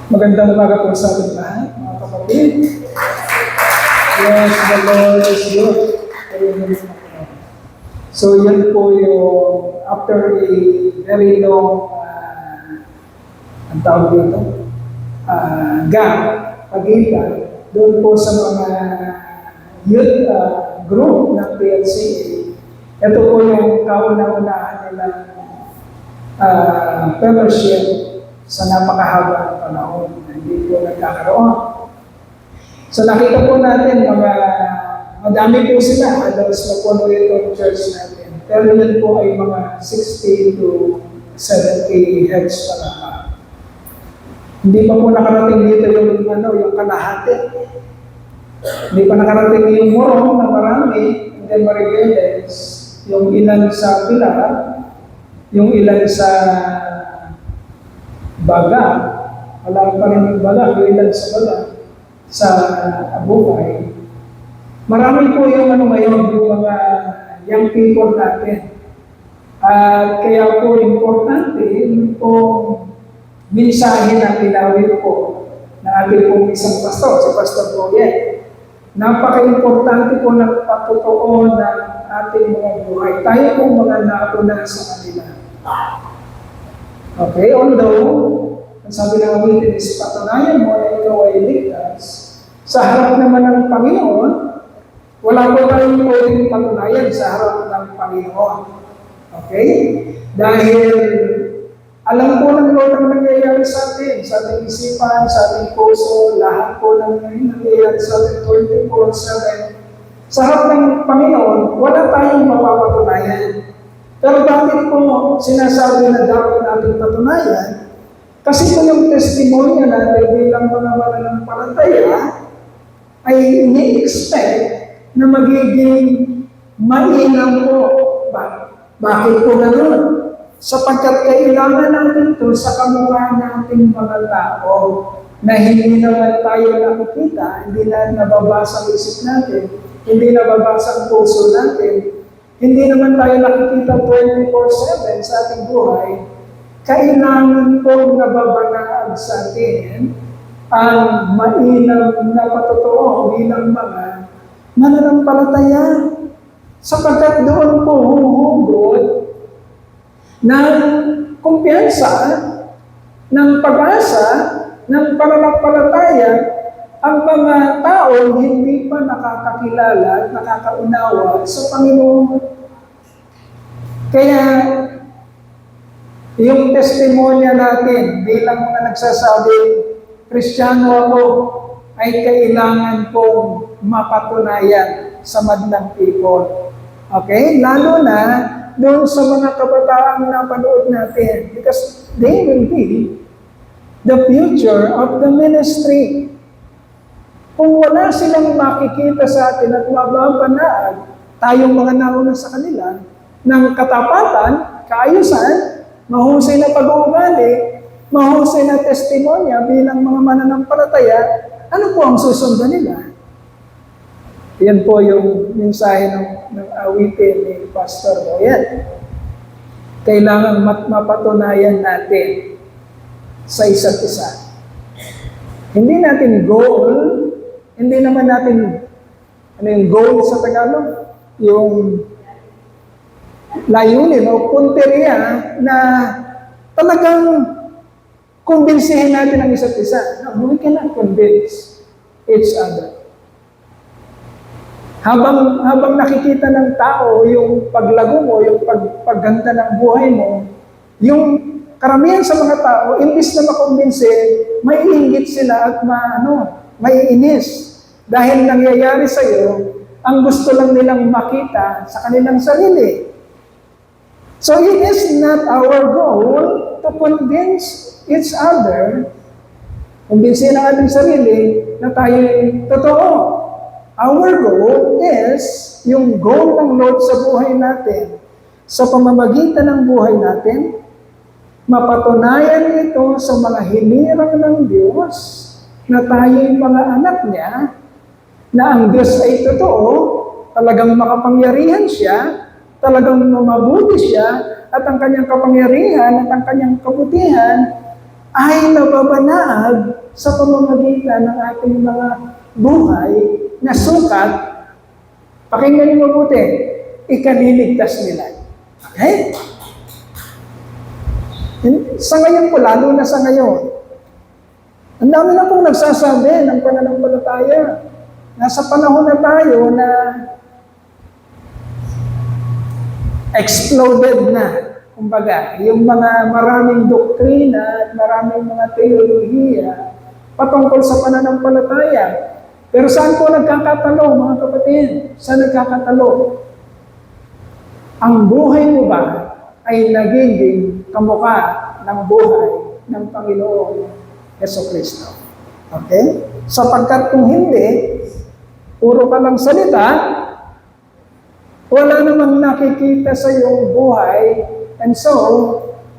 Magandang umaga po sa ating lahat, mga kapatid. Yes, the Lord is good. So yan po yung after a very long, ang tawag dito, gap, pagitan, doon po sa mga youth group ng PLCA. Ito po yung kauna-unahan nilang fellowship sa napakahabang panahon na hindi po nagkakaroon. So nakita po natin madami po sila, adults na po itong church natin. Pero yun po ay mga 60 to 70 heads pa lang. Hindi pa po nakarating dito yung kalahati. Hindi pa nakarating yung morong na marami, and then Maribeles, yung ilan sa Pilar, yung ilan sa Baga, wala pa rin yung Baga, yung ilan sa Baga, sa Abukay. Marami po yung ngayon, yung mga young people natin. At kaya po importante, yung po mensahe na pinawin po na ating pong isang pastor, si Pastor Boyet. Napaka-importante po ng patutuon ng ating mga buhay. Tayo po mga nauna sa kanila. Okay, although, ang sabi ng awitin is patunayan mo na ikaw ay ligtas, sa harap naman ng Panginoon, wala po tayong pwedeng patunayan sa harap ng Panginoon. Okay? Dahil alam po ng Lord ang nangyayari sa ating isipan, sa ating puso, lahat po ng nangyayari sa ating 24/7. Sa harap ng Panginoon, wala tayong mapapatunayan. Pero bakit po sinasabi na dapat natin patunayan? Kasi po yung testimonya natin bilang mga mananampalataya ay ini-expect na magiging mainam po. Bakit po gano'n? Sapagkat kailangan natin ito sa kamukha nating mga tao na hindi naman tayo nakikita, hindi na nababasa ang isip natin, hindi nababasa ang puso natin, hindi naman tayo nakikita 24/7 sa ating buhay. Kailangan po nababanaag sa atin ang mainam na patotoo bilang mga mananampalataya. Sapagkat doon po huhugot ng kumpiyansa, ng pag-asa, ng pananampalataya ang mga tao hindi pa nakakakilala at nakakaunawa sa Panginoon. Kaya yung testimonya natin bilang mga nagsasabi, Kristiyano ako, ay kailangan pong mapatunayan sa madlang people. Okay? Lalo na doon sa mga kabataang napanood natin, because they will be the future of the ministry. Kung wala silang makikita sa atin at mababanaag, tayong mga nauna sa kanila, ng katapatan, kaayusan, mahusay na pag-uugali, mahusay na testimonya bilang mga mananampalataya, ano po ang susundan nila? Yan po yung mensahe ng awitin ni Pastor Boyet. Kailangan mapatunayan natin sa isa't isa. Hindi natin goal, hindi naman natin, ano yung goal sa Tagalog? Yung layunin o punteriya na talagang kumbinsihin natin ang isa't isa. No, we cannot convince each other. Habang nakikita ng tao yung paglago mo, yung pagganda ng buhay mo, yung karamihan sa mga tao, imbis na makumbinsi, maiinggit sila at maiinis. Dahil nangyayari sa iyo, ang gusto lang nilang makita sa kanilang sarili. So it is not our goal to convince each other, kumbinsin ang ating sarili na tayo totoo. Our goal is, yung goal ng Lord sa buhay natin, sa pamamagitan ng buhay natin, mapatunayan ito sa mga hinirang ng Diyos na tayo'y mga anak niya, na ang Diyos ay totoo, talagang makapangyarihan siya, talagang mabuti siya, at ang kanyang kapangyarihan at ang kanyang kabutihan ay nababanag sa pamamagitan ng ating mga buhay na sukat, pakinggan niyo mabuti, ikaliligtas nila. Okay? Sa ngayon po, lalo na sa ngayon, ang dami na pong nagsasabi ng pananampalataya. Nasa panahon na tayo na exploded na, kumbaga, yung mga maraming doktrina at maraming mga teolohiya patungkol sa pananampalataya. Pero saan po nagkakatalo, mga kapatid? Saan nagkakatalo? Ang buhay mo ba ay nagiging kamukha ng buhay ng Panginoon Jesucristo? Okay? Sapagkat kung hindi, puro ka lang salita, wala namang nakikita sa iyong buhay, and so,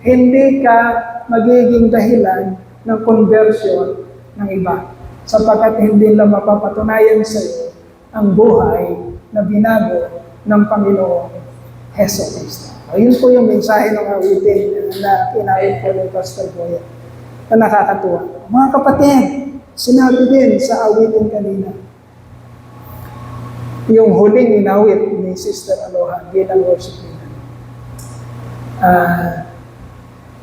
hindi ka magiging dahilan ng conversion ng iba. Sapagkat hindi lang mapapatunayan sa iyo ang buhay na binago ng Panginoon Jesucristo. Ayun po yung mensahe ng awitin na kinain po ng Pastor Boya na nakakatuwa. Mga kapatid, sinabi din sa awitin kanina, yung huling inawit ni Sister Aloha bilang worship leader.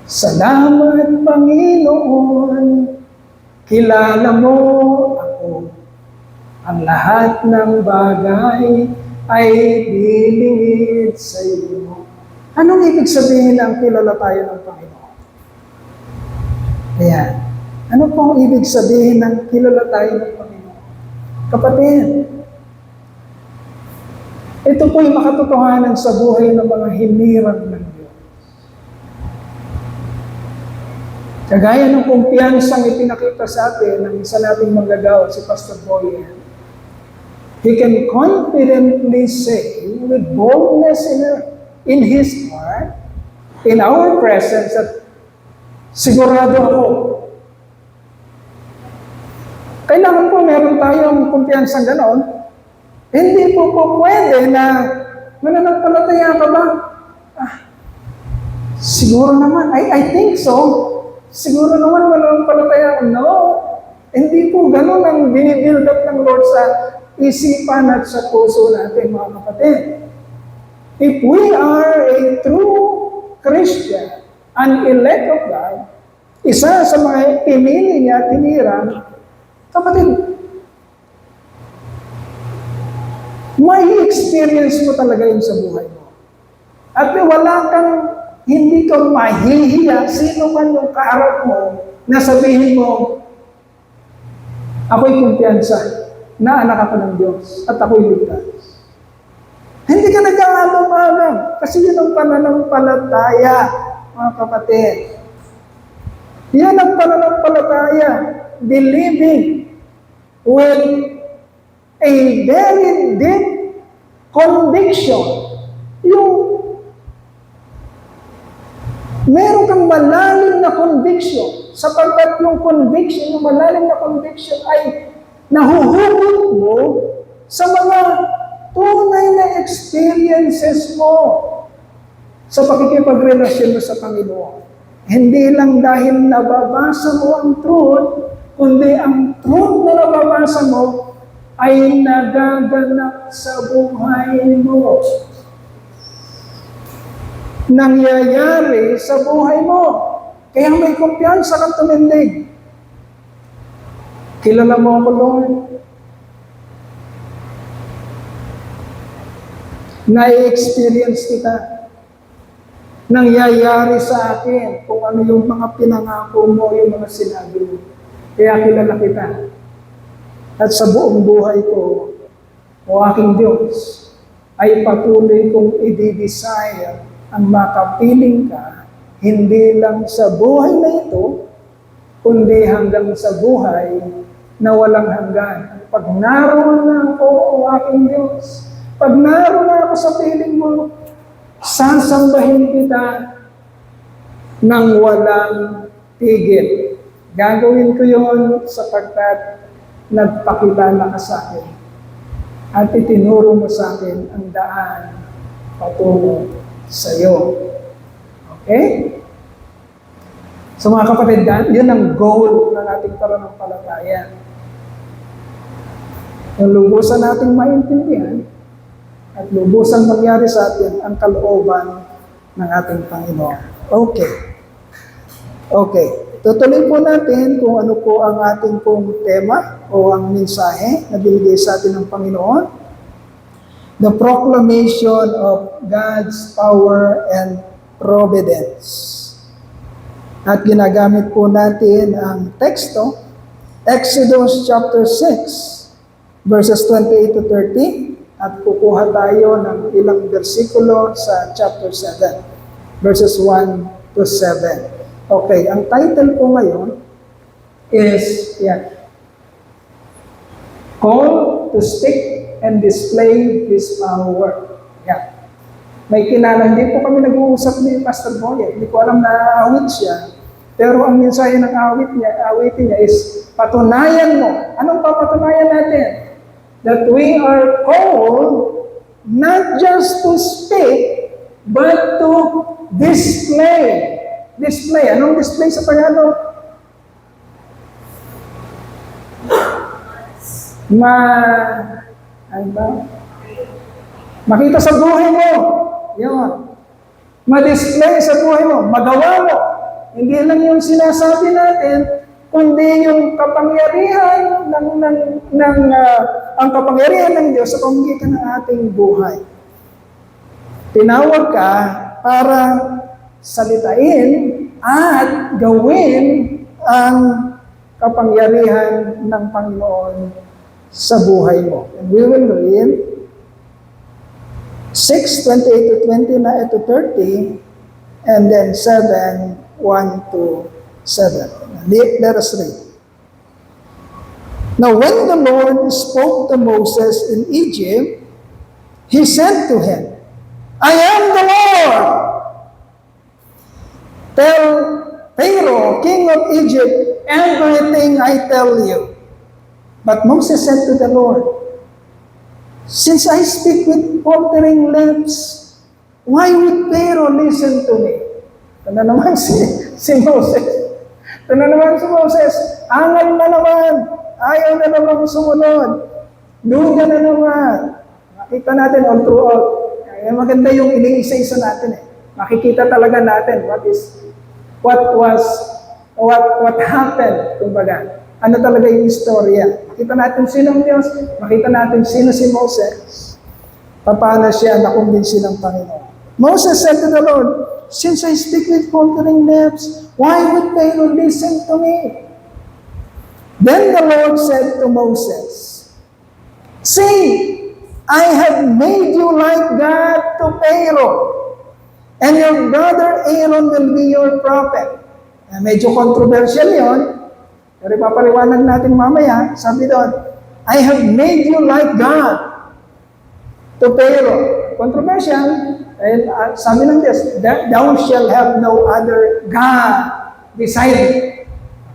Salamat Panginoon, kilala mo ako. Ang lahat ng bagay ay dilingid sa iyo. Anong ibig sabihin ng kilala tayo ng Panginoon? Ayan. Ano pong ibig sabihin ng kilala tayo ng Panginoon? Kapatid, ito po yung makatotohanan sa buhay ng mga hinirang ng Diyos. Kagaya ng kumpiyansang ipinakita sa atin ng isa nating manggagawa, si Pastor Boyer, he can confidently say with boldness in his heart, in our presence, that sigurado ako. Kailangan po meron tayong kumpiyansang ganon. Hindi po pwede na mananampalataya ka ba? Siguro naman. I think so. Siguro naman mananampalataya ka. No. Hindi po ganun ang binibuild up ng Lord sa isipan at sa puso natin, mga kapatid. If we are a true Christian, an elect of God, isa sa mga pinili niya, tinirang, kapatid, may experience mo talaga yun sa buhay mo. At wala kang, hindi ka mahihiya, sino man yung kaharap mo, na sabihin mo, ako'y kumpiyansa, na anak ako ng Diyos, at ako'y ligtas. Hindi ka nag-aabang-abang, kasi yun ang pananampalataya, mga kapatid. Yan ang pananampalataya, believing with a very deep conviction. Yung meron kang malalim na conviction, sapagkat yung conviction, yung malalim na conviction ay nahuhugot mo sa mga tunay na experiences mo sa pakikipagrelasyon mo sa Panginoon. Hindi lang dahil nababasa mo ang truth, kundi ang truth na nababasa mo ay nagaganap sa buhay mo. Nangyayari sa buhay mo. Kaya may kumpiyansa kang tumindig. Kilala mo ako, Lord. Na-experience kita. Nangyayari sa akin kung ano yung mga pinangako mo, yung mga sinabi mo. Kaya kilala kita. At sa buong buhay ko, o aking Diyos, ay patuloy kong i-desire ang makapiling ka, hindi lang sa buhay na ito, kundi hanggang sa buhay na walang hanggan. Pag naroon na ako, o aking Diyos, pag naroon na ako sa piling mo, sasambahin kita ng walang tigil. Gagawin ko yun sapagkat nagpakilala ka sa akin at itinuro mo sa akin ang daan patungo sa iyo. Okay? So mga kapatid, yun ang goal ng ating pananampalataya. Yung lubusan nating maintindihan at lubusan mangyari sa atin ang kalooban ng ating Panginoon. Okay. Tutuloy po natin kung ano po ang ating pong tema o ang mensahe na binigay sa atin ng Panginoon. The proclamation of God's power and providence. At ginagamit po natin ang teksto, Exodus chapter 6, verses 28 to 30, at kukuha tayo ng ilang versikulo sa chapter 7, verses 1 to 7. Okay, ang title po ngayon is, Call to speak and display His power. May kilala, hindi po kami nag-uusap ni Pastor Boye. Hindi ko alam na awit siya. Pero ang mensahe ng awitin niya is, patunayan mo. Anong papatunayan natin? That we are called not just to speak, but to display. Display. Anong display sa Tagalog? Makita sa buhay mo. Yun. Ma-display sa buhay mo. Magawa mo. Hindi lang yung sinasabi natin, kundi yung kapangyarihan ang kapangyarihan ng Diyos sa pamamagitan ng ating buhay. Tinawag ka para salitain at gawin ang kapangyarihan ng Panginoon sa buhay mo. And we will read 6:28 to 20 to 30, and then 7, 1 to 7. Let us read. Now when the Lord spoke to Moses in Egypt, He said to him, I am the Lord. Tell Pharaoh, king of Egypt, everything I tell you. But Moses said to the Lord, since I speak with faltering lips, why would Pharaoh listen to me? Ito na naman si Moses. Ito na naman si Moses. Angal na naman. Ayaw na naman sumunod. Duga na naman. Makita natin all throughout. Maganda yung iniisa-isa natin eh. Makikita talaga natin what happened, kumbaga. Ano talaga yung istorya. Makita natin sino ang Diyos. Makita natin sino si Moses. Paano siya nakumbinsi ng Panginoon. Moses said to the Lord, since I speak with faltering lips, why would Pharaoh listen to me? Then the Lord said to Moses, see, I have made you like God to Pharaoh, and your brother Aaron will be your prophet. Medyo controversial yun, pero ipapaliwanag natin mamaya. Sabi doon, I have made you like God to Pharaoh. Controversial. Dahil sabi ng Diyos, thou shall have no other God beside me.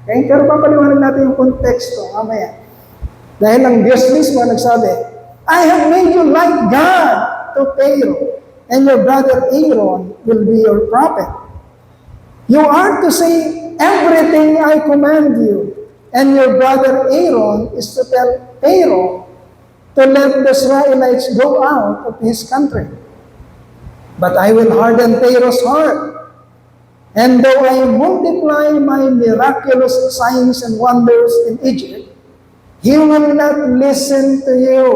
Okay? Pero papaliwanag natin yung konteksto mamaya. Dahil ang Diyos mismo nagsabi, I have made you like God to Pharaoh, and your brother Aaron will be your prophet. You are to say everything I command you, and your brother Aaron is to tell Pharaoh to let the Israelites go out of his country. But I will harden Pharaoh's heart, and though I multiply my miraculous signs and wonders in Egypt, he will not listen to you.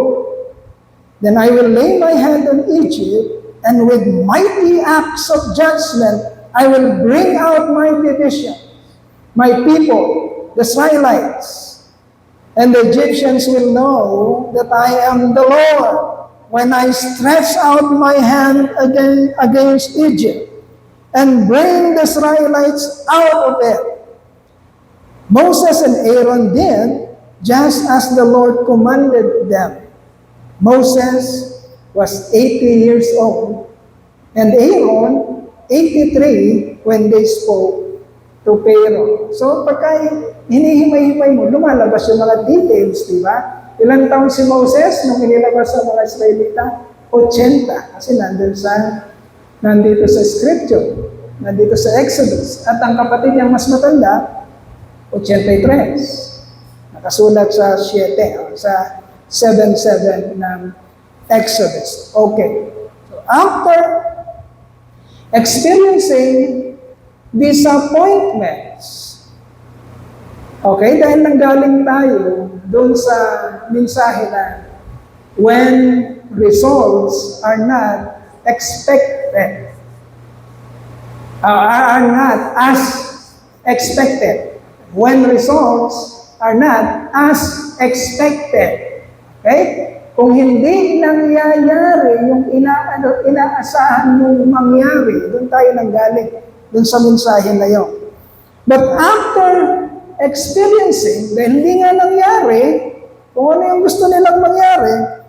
Then I will lay my hand on Egypt, and with mighty acts of judgment, I will bring out my division, my people, the Israelites. And the Egyptians will know that I am the Lord when I stretch out my hand against Egypt and bring the Israelites out of it. Moses and Aaron did just as the Lord commanded them. Moses was 80 years old, and Aaron 83 when they spoke to Pharaoh. So pagka hinihimay-himay mo, lumalabas yung mga details, di ba? Ilang taon si Moses nung inilabas sa mga Israelita? 80. Kasi nandito sa scripture. nandito sa Exodus. At ang kapatid niyang mas matanda, 83. Nakasulat sa 7, sa 7:7 ng Exodus. Okay. So after experiencing disappointments, okay, dahil nanggaling tayo doon sa mensahe na when results are not expected, are not as expected. When results are not as expected. Okay? Kung hindi nangyayari yung inaasahan mong mangyari, doon tayo nanggaling, doon sa mensahe na yun. But after experiencing, dahil hindi nga nangyari, kung ano yung gusto nilang mangyari,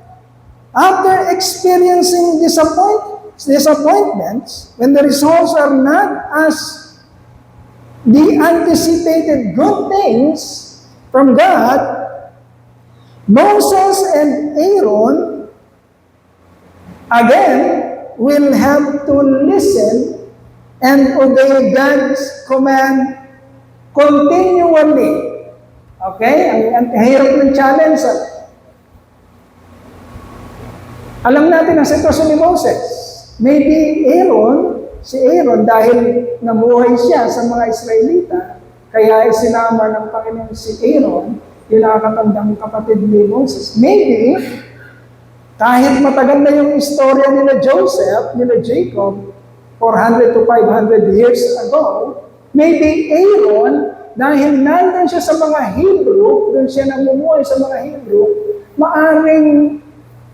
after experiencing disappointments, when the results are not as the anticipated good things from God, Moses and Aaron again will have to listen and obey God's command continually. Okay? Ang hirap ng challenge. Alam natin ang sitwasyon ni Moses. Maybe si Aaron, dahil nabuhay siya sa mga Israelita, kaya sinama ng Panginoon si Aaron, yung nakakatandang kapatid ni Moses. Maybe, kahit matagal na yung istorya nila Joseph, nila Jacob, 400 to 500 years ago, maybe Aaron, dahil nandun siya sa mga Hebrew, doon siya namumuhay sa mga Hebrew, maaring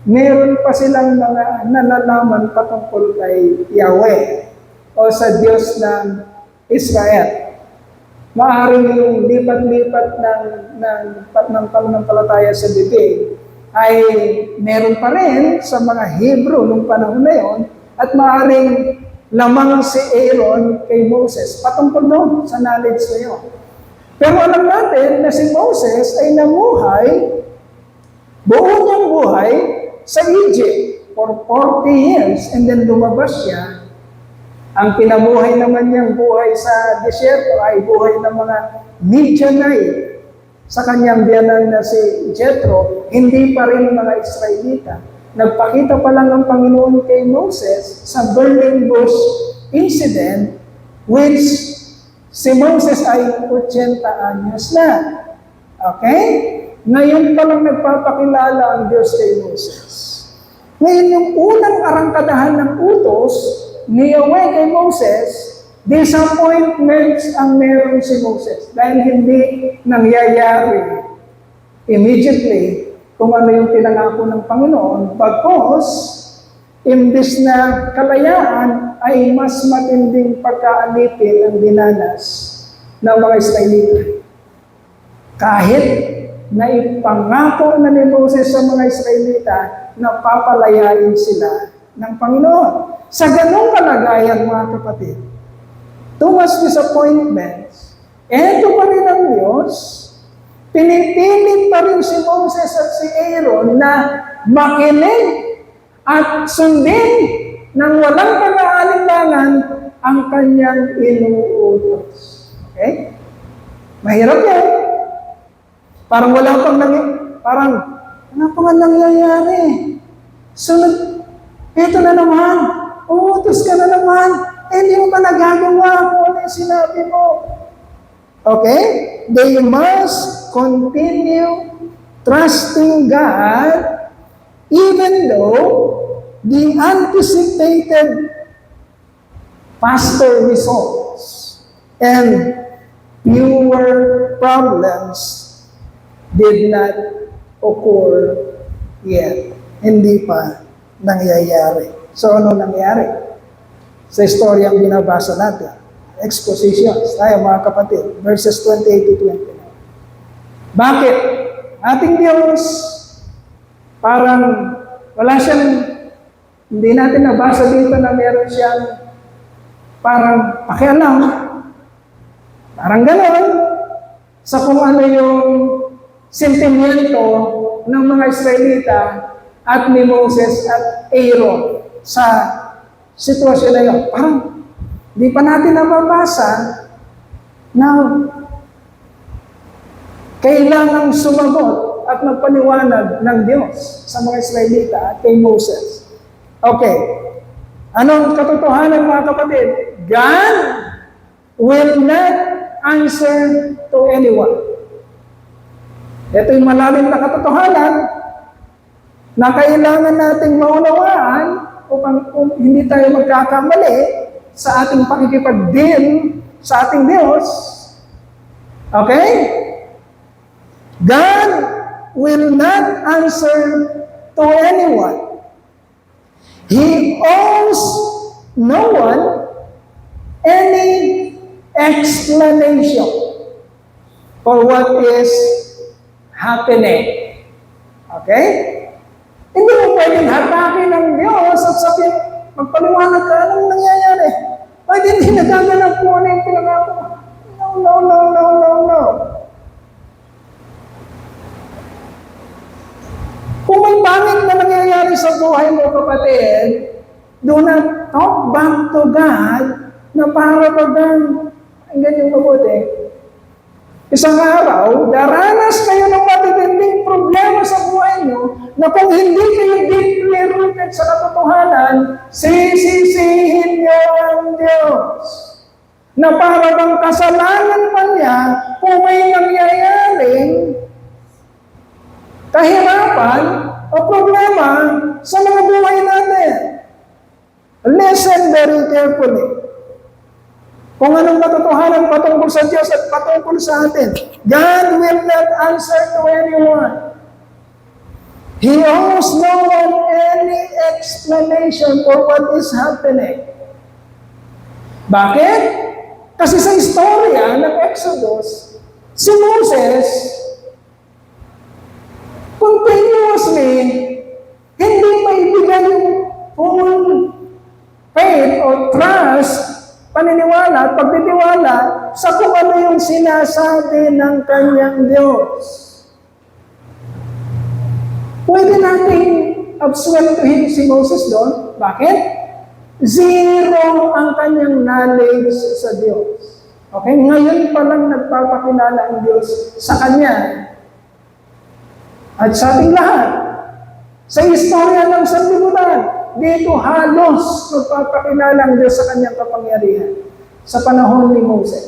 meron pa silang mga nalalaman patungkol kay Yahweh o sa Diyos ng Israel. Maaring yung lipat-lipat ng pananampalataya sa bibig ay meron pa rin sa mga Hebrew nung panahon na yon, at maaring lamang si Aaron kay Moses patungkol doon sa knowledge na yun. Pero alam natin na si Moses ay namuhay, buo niyang buhay sa Egypt for 40 years, and then lumabas siya. Ang pinamuhay naman niyang buhay sa desierto ay buhay ng mga Midianite sa kanyang biyanan na si Jethro, hindi pa rin mga Israelita. Nagpakita pa lang ang Panginoon kay Moses sa burning bush incident, which si Moses ay 80 anyos na. Okay? Ngayon pa lang nagpapakilala ang Diyos kay Moses. Ngayon yung unang arangkadahan ng utos ni Yahweh kay Moses, disappointments ang meron si Moses dahil hindi nangyayari immediately kung ano yung pinangako ng Panginoon, bagkos imbis na kalayaan ay mas matinding pagkaalipin ang dinanas ng mga Israelita. Kahit na ipangako na ni Moses sa mga Israelita na papalayain sila ng Panginoon. Sa ganong kalagayan, mga kapatid, too much disappointments, eto pa rin ang Diyos, pinipilit pa rin si Moses at si Aaron na makinig at sundin ng walang pag-aalinlangan ang kanyang inuutos. Okay? Mahirap yan. Parang wala pang nangyayari. Sunod, eto na naman, uutos ka na naman, hindi mo pa nagagawa kung ano yung sinabi mo. Okay? They must continue trusting God even though the anticipated faster results and fewer problems did not occur yet. Hindi pa nangyayari. So, ano nangyari? Sa istoryang binabasa natin. Expositions. Tayo mga kapatid. Verses 28 to 29. Bakit? Ating Diyos, parang wala siyang, hindi natin nabasa dito na meron siyang parang pakialam. Parang gano'n. Sa kung ano yung sentimiento ng mga Israelita at ni Moses at Aaron sa sitwasyon na yun. Parang Di pa natin nababasa na kailangang sumagot at magpaliwanag ng Diyos sa mga Israelita at kay Moses. Okay. Anong katotohanan, mga kapatid? God will not answer to anyone. Ito yung malalim na katotohanan na kailangan nating maunawaan upang hindi tayo magkakamali sa ating pakikipag-deal sa ating Diyos. Okay? God will not answer to anyone. He owes no one any explanation for what is happening. Okay? Hindi mo pwedeng hatakin ng Diyos at sabihin, magpaliwanag ka, anong nangyayari? Pwede hindi nagaganap po ano yung pinagagawa. No. Kung may pangit na nangyayari sa buhay mo, kapatid, do not talk back to God na para bagang, hanggang yung mabuti. Isang araw, daranas kayo ng matitinding problema sa buhay nyo na kung hindi kayo deeply rooted sa katotohanan, sisisihin nyo ang Diyos. Na para bang kasalanan pa niya kung may nangyayaring kahirapan o problema sa mga buhay natin. Listen very carefully. Kung anong katotohanan patungkol sa Diyos at patungkol sa atin, God will not answer to anyone. He owes no one any explanation for what is happening. Bakit? Kasi sa istorya ng Exodus, si Moses, continuously, hindi maibigay yung full faith or trust, paniniwala at pagtitiwala sa kung ano yung sinasabi ng kanyang Diyos. Pwede natin absueltuhin si Moses doon. Bakit? Zero ang kanyang knowledge sa Diyos. Okay? Ngayon pa lang nagpapakilala ang Diyos sa kanya. At sa ating lahat, sa istorya ng sanlibutan, dito halos magpapakilala ang Diyos sa kanyang kapangyarihan sa panahon ni Moses.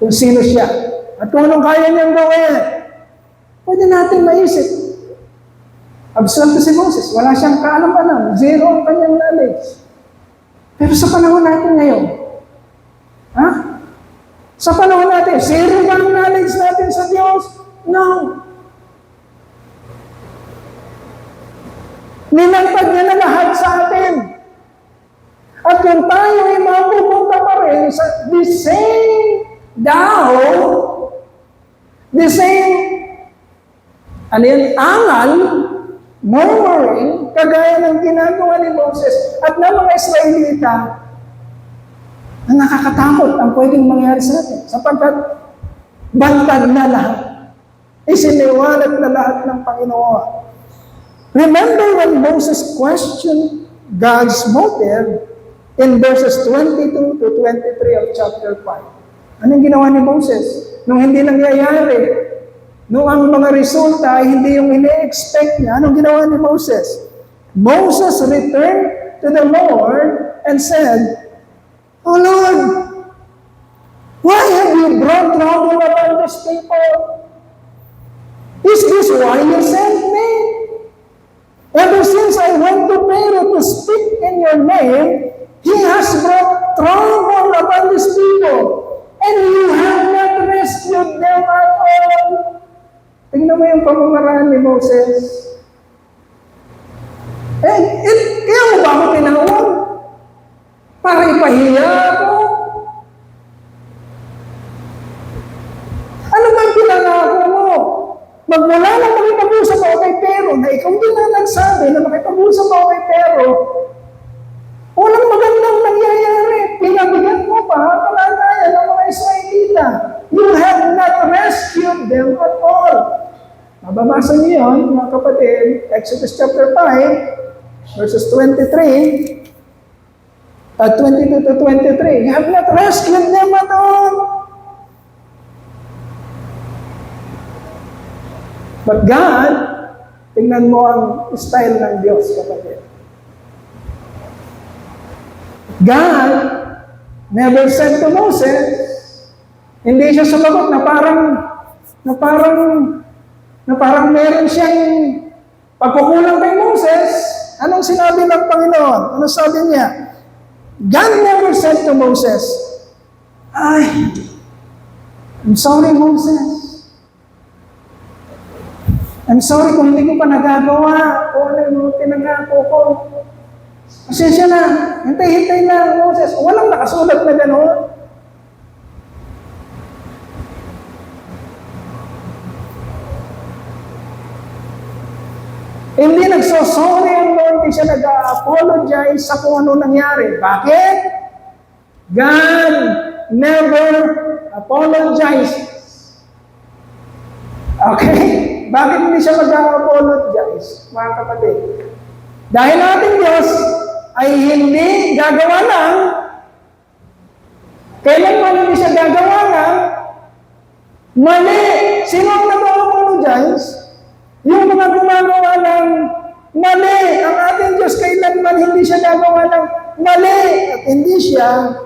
Kung sino siya. At kung anong kaya niyang gawin. Pwede natin maisip. Absuelto si Moses. Wala siyang kaalam-alam. Zero ang kanyang knowledge. Pero sa panahon natin ngayon, sa panahon natin, zero ba ang knowledge natin sa Diyos? No. Nilantad niya na lahat sa atin. At kung tayo ay mapupunta pa rin sa the same dahon, the same angal, murmuring, kagaya ng ginagawa ni Moses at ng mga Israelita, na nakakatakot ang pwedeng mangyari sa atin. Sapagkat bantad na lahat. Isiniwalat na lahat ng Panginoon. Remember when Moses questioned God's motive in verses 22 to 23 of chapter 5. Anong ginawa ni Moses? Nung hindi nangyayari, nung ang mga resulta ay hindi yung ine-expect niya, anong ginawa ni Moses? Moses returned to the Lord and said, "Oh Lord, why have you brought trouble upon these people? Is this why you sent me? Ever since I went to Pharaoh to speak in your name, he has brought trouble upon these people, and you have not rescued them at all." Tingnan mo yung pamamaraan ni Moses. Kaya mo ba ako tinawag? Para ipahiya ako? Ano bang pinangako mo? Magmula na makipag-usap ako kay Pero, na ikaw din na nagsabi na makipag-usap ako kay Pero, walang magandang nangyayari. Pinabigyan mo pa kalagayan ng mga Israelita. You have not rescued them at all. Mababasa niyo yun, mga kapatid, Exodus chapter 5, verses 23. 22 to 23, you have not rescued them at all. But God, tingnan mo ang style ng Diyos, kapatid. God never said to Moses, hindi siya sumagot na parang meron siyang pagkukulang kay Moses. Anong sinabi ng Panginoon? Ano sabi niya? God never said to Moses, I'm sorry, Moses. I'm sorry kung hindi ko pa nagagawa kung ano yung tinangako ko. Pasensya na, hintay-hintay na, Moses. Walang nakasulat na gano'n. Hindi nagsosorry ang Lord, hindi siya nag-apologize sa kung ano nangyari. Bakit? God never apologizes. Okay? Bakit hindi siya mag-apologize, mga kapatid? Dahil ating Diyos ay hindi gagawa lang, kailanman hindi siya gagawa lang, mali. Sino ang nag-apologize? Yung mga gumagawa ng mali. Ang ating Diyos kailanman hindi siya gagawa ng mali. At hindi siya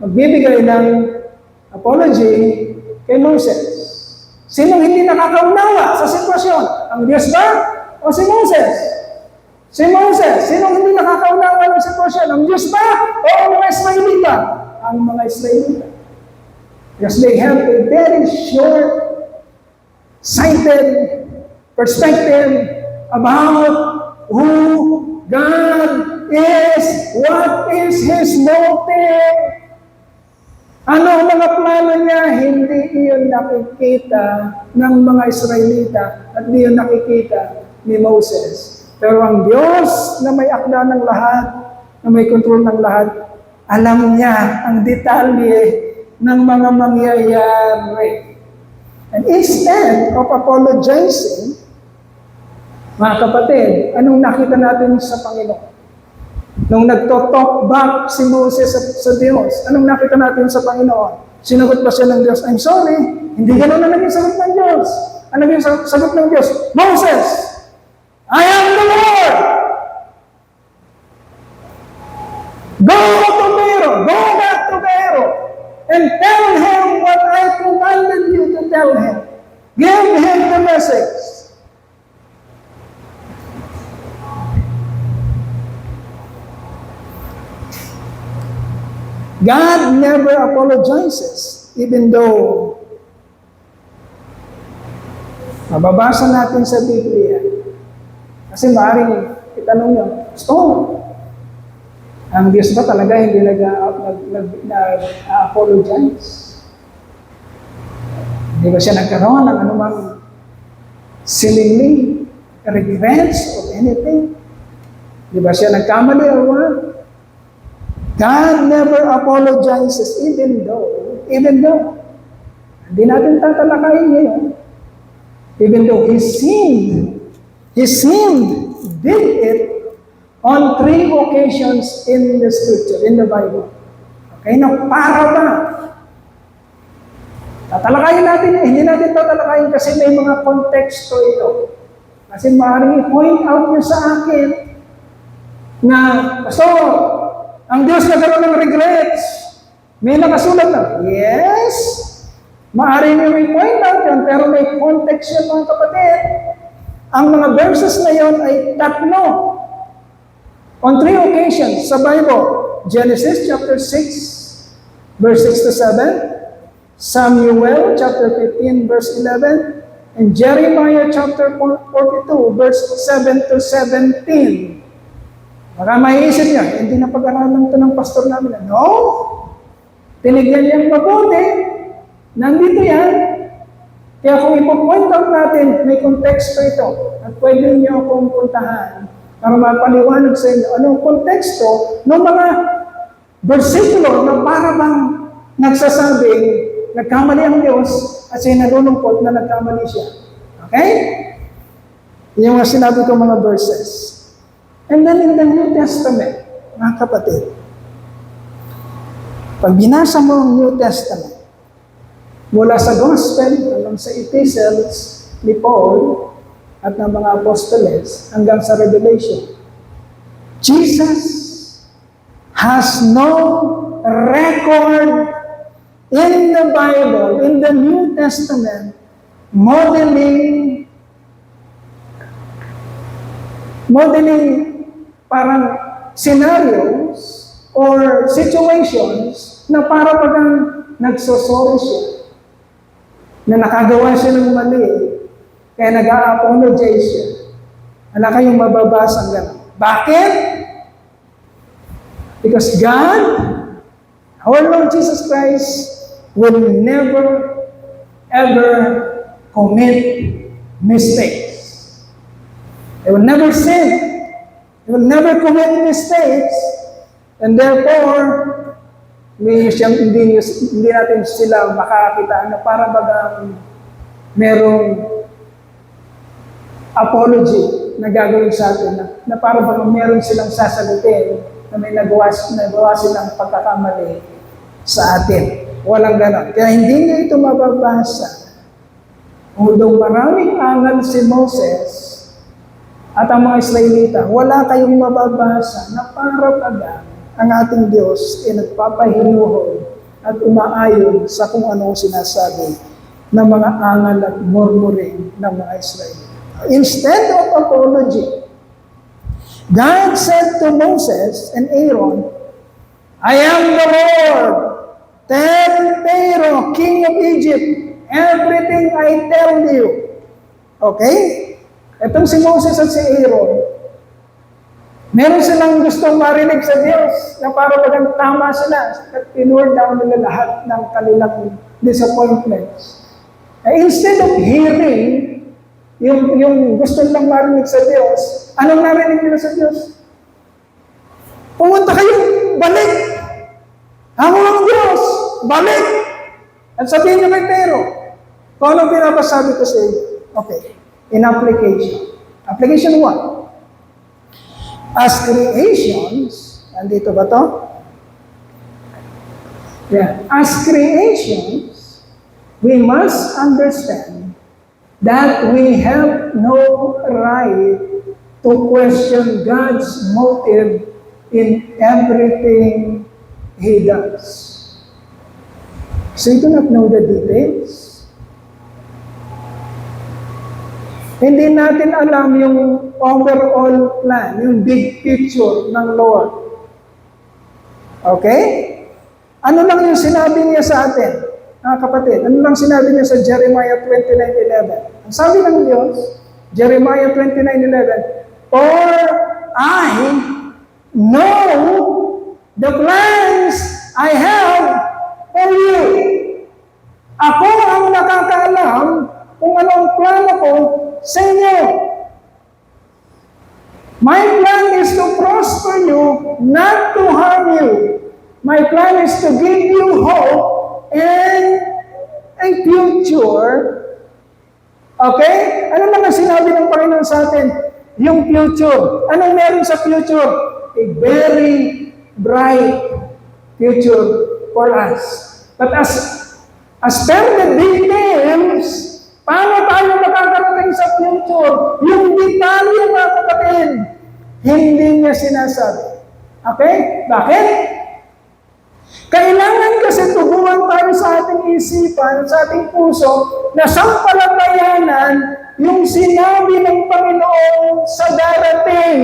magbibigay ng apology kay Moses. Sinong hindi nakakaunawa sa sitwasyon? Ang Diyos ba? O si Moses? Si Moses. Sinong hindi nakakaunawa ng sitwasyon? Ang Diyos ba? O ang mga Israelita? Ang mga Israelita. Because they have a very short-sighted perspective about who God is, what is His motive. Ano ang mga plano niya? Hindi iyon nakikita ng mga Israelita at hindi iyon nakikita ni Moses. Pero ang Diyos na may akda ng lahat, na may kontrol ng lahat, alam niya ang detalye ng mga mangyayari. And instead of apologizing, mga kapatid, anong nakita natin sa Panginoon? Nung nagto-talk back si Moses sa Diyos, anong nakita natin sa Panginoon? Sinagot ba siya ng Diyos, I'm sorry, hindi gano'n na naging sagot ng Diyos. Ano naging sagot ng Diyos? Moses, I am the Lord! Go to Pharaoh, go back to Pharaoh, and tell him what I commanded you to tell him. Give him the message. God never apologizes, even though mababasa natin sa Biblia. Kasi maaaring itanong nyo, Pastor, ang Diyos ba talaga hindi nag-apologize? Hindi ba siya nagkaroon ng anumang seemingly regrets or anything? Hindi ba siya nagkamali or what? God never apologizes even though, hindi natin tatalakayin ngayon, even though He did it on 3 occasions in the Scripture, in the Bible. Okay, na para ba? Tatalakayin natin, hindi natin tatalakayin kasi may mga konteksto ito. Kasi maaaring i-point out niyo sa akin na, Pastor, ang Diyos nagkaroon ng regrets. May nakasulat na, yes, maaaring nyo i-point out yun, pero may context yun, mga kapatid. Ang mga verses na yun ay tatlo. On 3 occasions sa Bible. Genesis chapter 6, verse 6 to 7. Samuel chapter 15, verse 11. And Jeremiah chapter 42, verse 7 to 17. Baka maiisip niya, hindi na pag-aralan ito ng pastor namin. No! Tinignan niyang mabuti. Nandito yan. Kaya kung ipo-point out natin, may konteksto ito. At pwede niyo akong puntahan para mapaliwanag sa inyo anong konteksto ng mga versikulo na para bang nagsasabing nagkamali ang Diyos at siya nalulungkot na nagkamali siya. Okay? Yung mga sinabi ko mga verses. And then in the New Testament, mga kapatid, Pag binasa mo ang New Testament, mula sa Gospel hanggang sa Epistles ni Paul at ng mga apostoles hanggang sa Revelation, Jesus has no record in the Bible, in the New Testament, modeling parang scenarios or situations na para bagang nagsosorry siya, na nakagawa siya ng mali, kaya nag-a-apologize siya. Wala kayong mababasa gano'n. Bakit? Because God, our Lord Jesus Christ, will never, ever commit mistakes. He will never sin. He will never commit mistakes. And therefore, hindi natin sila makakita na para bagang merong apology na gagawin sa atin, na para bagang meron silang sasagutin na may nagawa silang pagkakamali sa atin. Walang ganon. Kaya hindi niya ito mababasa. Although maraming angal si Moses at ang mga Israelita, wala kayong mababasa na para bagang ang ating Diyos ay nagpapahinuhol at umaayon sa kung ano sinasabi ng mga angal at murmuring ng mga Israelita. Instead of apology, God said to Moses and Aaron, I am the Lord. Tell Pharaoh, king of Egypt, everything I tell you. Okay? Itong si Moses at si Aaron, meron silang gustong marinig sa Diyos na para bagang tama sila at tinur down nila lahat ng kanilang disappointments. Instead of hearing yung gusto nilang marinig sa Diyos, anong narinig nila sa Diyos? Pumunta kayo, balik! Ako ang Diyos, balik! At sabihin niyo kay Pero, kung anong pinapasabi ko sa iyo. Okay, in application. Application 1. As creations, nandito ba to? Yeah. As creations, we must understand that we have no right to question God's motive in everything He does. So you do not know the details. Hindi natin alam yung overall plan, yung big picture ng Lord. Okay? Ano lang yung sinabi niya sa atin, mga kapatid? Ano lang sinabi niya sa Jeremiah 29:11? Ang sabi ng Diyos, Jeremiah 29:11, For I know the plans I have for you. Ako ang nakakaalam kung anong plano ko sa inyo. My plan is to prosper you, not to harm you. My plan is to give you hope and a future. Okay? Ano naman sinabi ng Panginoon sa atin? Yung future. Anong meron sa future? A very bright future for us. But as per the details, paano tayo makakarating sa future? Yung detalye, mga kapatid, hindi niya sinasabi. Okay? Bakit? Kailangan kasi tubuhan tayo sa ating isipan, sa ating puso, na sampalatayanan yung sinabi ng Panginoon sa darating.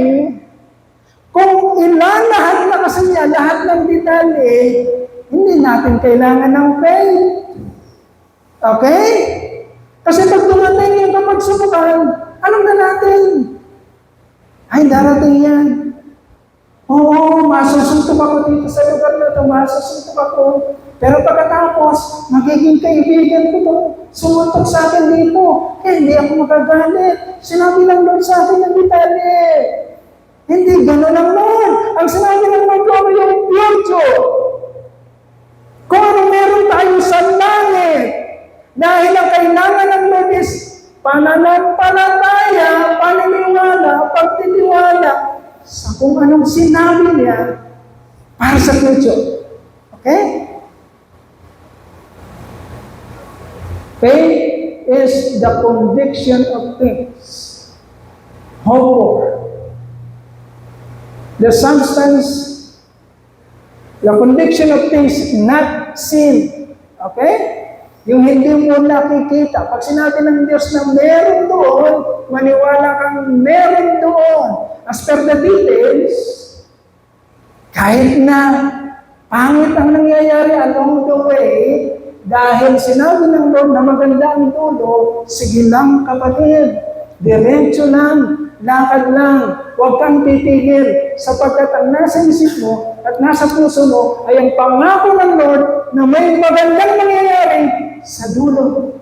Kung ilalahat na kasi niya, lahat ng detalye, hindi natin kailangan ng faith. Okay? Kasi pag dumating yung kapagsubukan, alam na natin. Ay, darating yan. Oo, masusuntok ako dito sa lugar na ito, masusuntok ako. Pero pagkatapos, magiging kaibigan ko ito, sumuntok sa akin dito. Eh, hindi ako magagalit. Sinabi ng Lord sa akin ng detalye. Hindi, gano'n ang Lord. Ang sinabi ng Lord ko yung future. Kung ano meron tayo sa langit, dahil ang kailangan ng Lord is pananampalataya, paniniwala, pagtitiwala sa kung anong sinabi niya para sa future. Okay? Faith is the conviction of things hoped for. The substance, the conviction of things not seen. Okay? Yung hindi mo nakikita. Pag sinabi ng Diyos na meron doon, maniwala kang meron doon. As per the details, kahit na pangit ang nangyayari along the way, dahil sinabi ng Lord na maganda ang dulo, sige lang kapatid, diretso lang, lakad lang, huwag kang titigil, sapagkat ang nasa isip mo at nasa puso mo ay ang pangako ng Lord na may magandang mangyayari sa dulo.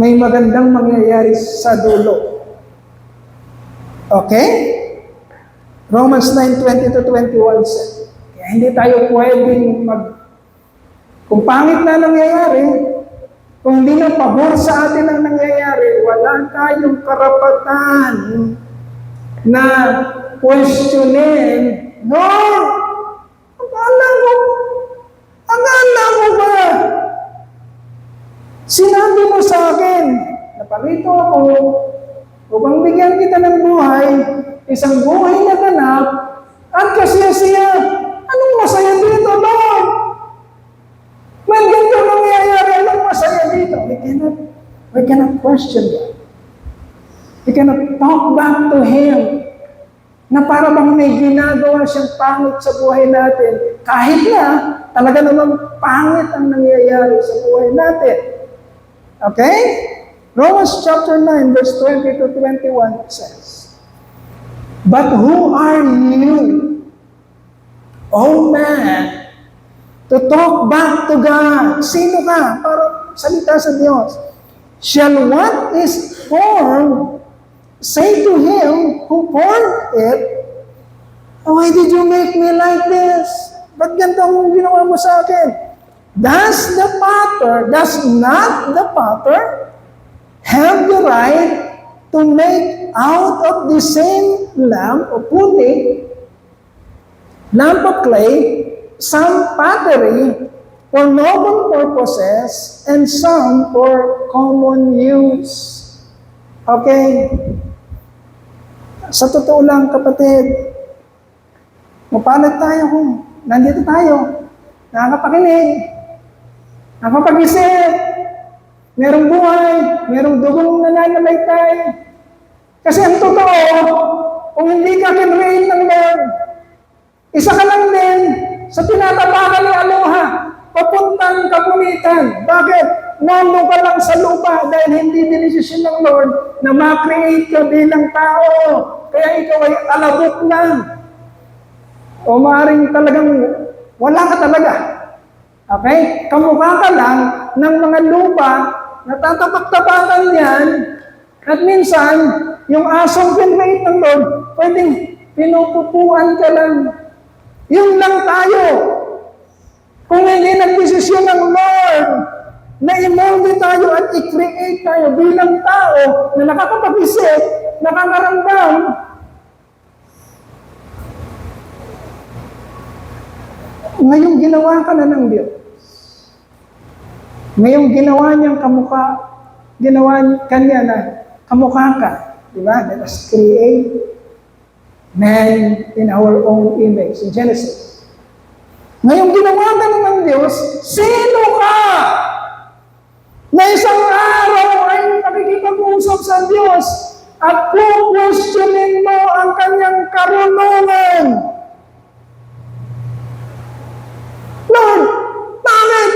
May magandang mangyayari sa dulo. Okay? Romans 9:20-21 says, kaya hindi tayo pwedeng kung pangit na nangyayari, kung hindi na pabor sa atin ang nangyayari, wala tayong karapatan na questionin. Lord, akala mo ba? Sinabi mo sa akin, naparito ako, upang bigyan kita ng buhay, isang buhay na ganap, at kasya-siya. Anong masaya dito, Lord? May ganito nangyayari, anong masaya dito? We cannot question that. We cannot talk back to Him na para bang may ginagawa siyang pangit sa buhay natin. Kahit na talaga namang pangit ang nangyayari sa buhay natin. Okay? Romans chapter 9, verse 20-21 says, but who are you, O man, to talk back to God? Sino ka? Para salita sa Diyos. Shall what is formed say to Him who formed it, why did you make me like this? Ba't ganito ang ginawa mo sa akin? Does not the potter have the right to make out of the same lump of pudding, lump of clay, some pottery for noble purposes and some for common use? Okay? Sa totoo lang, kapatid, mapalag tayo kung nandito tayo, nakakapakinig, nakapag-isip, merong buhay, merong dugong nananalaytay. Kasi ang totoo, kung hindi ka kinrein ng Lord, isa ka lang din sa tinatapakan ni Aloha, papuntang kapunitan. Bakit? Nandun ka lang sa lupa dahil hindi dinesisyon ng Lord na ma-create ka bilang tao. Kaya ikaw ay alabok lang. O maaaring talagang wala ka talaga. Okay? Kamukha ka lang ng mga lupa na tatapak-tapakan yan at minsan, yung asong pinrate ng Lord, pwedeng pinupupuan ka lang. Yun lang tayo. Kung hindi nagdesisyon ng Lord na i-molde tayo at i-create tayo bilang tao na nakakapag-isip, nakakaramdam, ngayong ginawa ka na ng Diyos. Ngayong ginawa niyang ginawa kanya na kamukha ka. Diba? Let us create man in our own image. In Genesis. Ngayong ginawa ka na ng Diyos, sino ka? Na isang araw ay nakikipag-usap sa Diyos at questionin mo ang kanyang karunungan. Lord, bakit?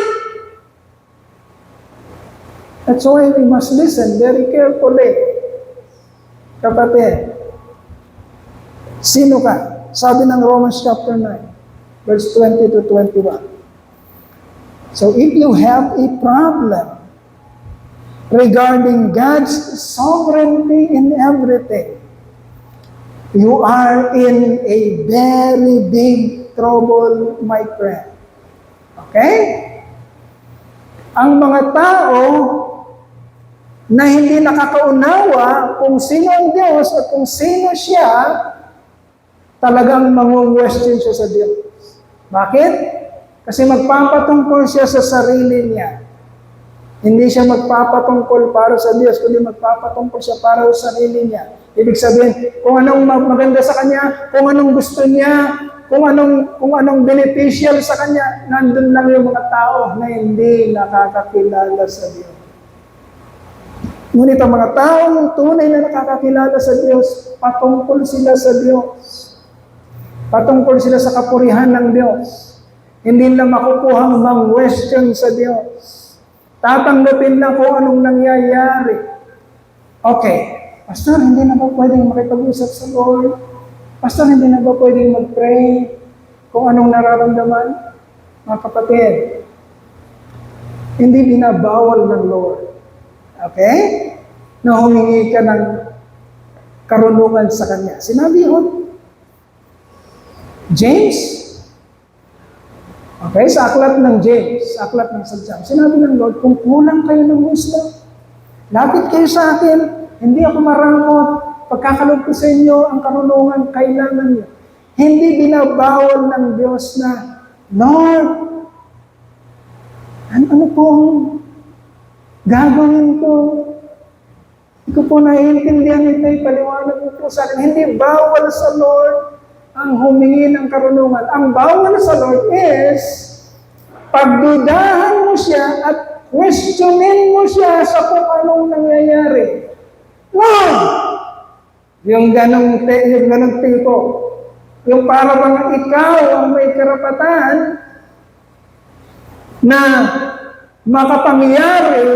That's why we must listen very carefully. Kapatid, sino ka? Sabi ng Romans chapter 9, verse 20-21. So if you have a problem regarding God's sovereignty in everything, you are in a very big trouble, my friend. Okay? Ang mga tao na hindi nakakaunawa kung sino ang Diyos at kung sino siya, talagang mangu-question siya sa Diyos. Bakit? Kasi magpapatungkol siya sa sarili niya. Hindi siya magpapatungkol para sa Diyos, kundi magpapatungkol siya para sa sarili niya. Ibig sabihin, kung anong maganda sa kanya, kung anong gusto niya, kung anong beneficial sa kanya, nandun lang yung mga tao na hindi nakakakilala sa Diyos. Ngunit ang mga taong tunay na nakakakilala sa Diyos, patungkol sila sa Diyos. Patungkol sila sa kapurihan ng Diyos. Hindi na makukuhang mang-question sa Diyos. Tatanggapin na kung anong nangyayari. Okay, Pastor, hindi na ba pwedeng makipag-usap sa Lord? Pastor, hindi na ba pwedeng mag-pray kung anong nararamdaman? Mga kapatid, hindi binabawal ng Lord. Okay? Na humingi ka ng karunungan sa Kanya. Sinabi yun. James, okay, sa aklat ng James, sa aklat ng Sadyam, sinabi ng Lord, kung kulang kayo ng wisdom, lapit kayo sa akin, hindi ako maramot, pagkakalog ko sa inyo ang karunungan, kailangan niyo. Hindi binabawal ng Diyos na, Lord, ano pong gagawin ko? Hindi ko po naiintindihan ito, paliwanag mo po sa akin. Hindi bawal sa Lord ang humingi ng karunungan. Ang bawal sa Lord is, pagdudahan mo siya at questionin mo siya sa kung anong nangyayari. Lord! Yung ganong tipo. Yung para bang ikaw ang may karapatan na makapangyari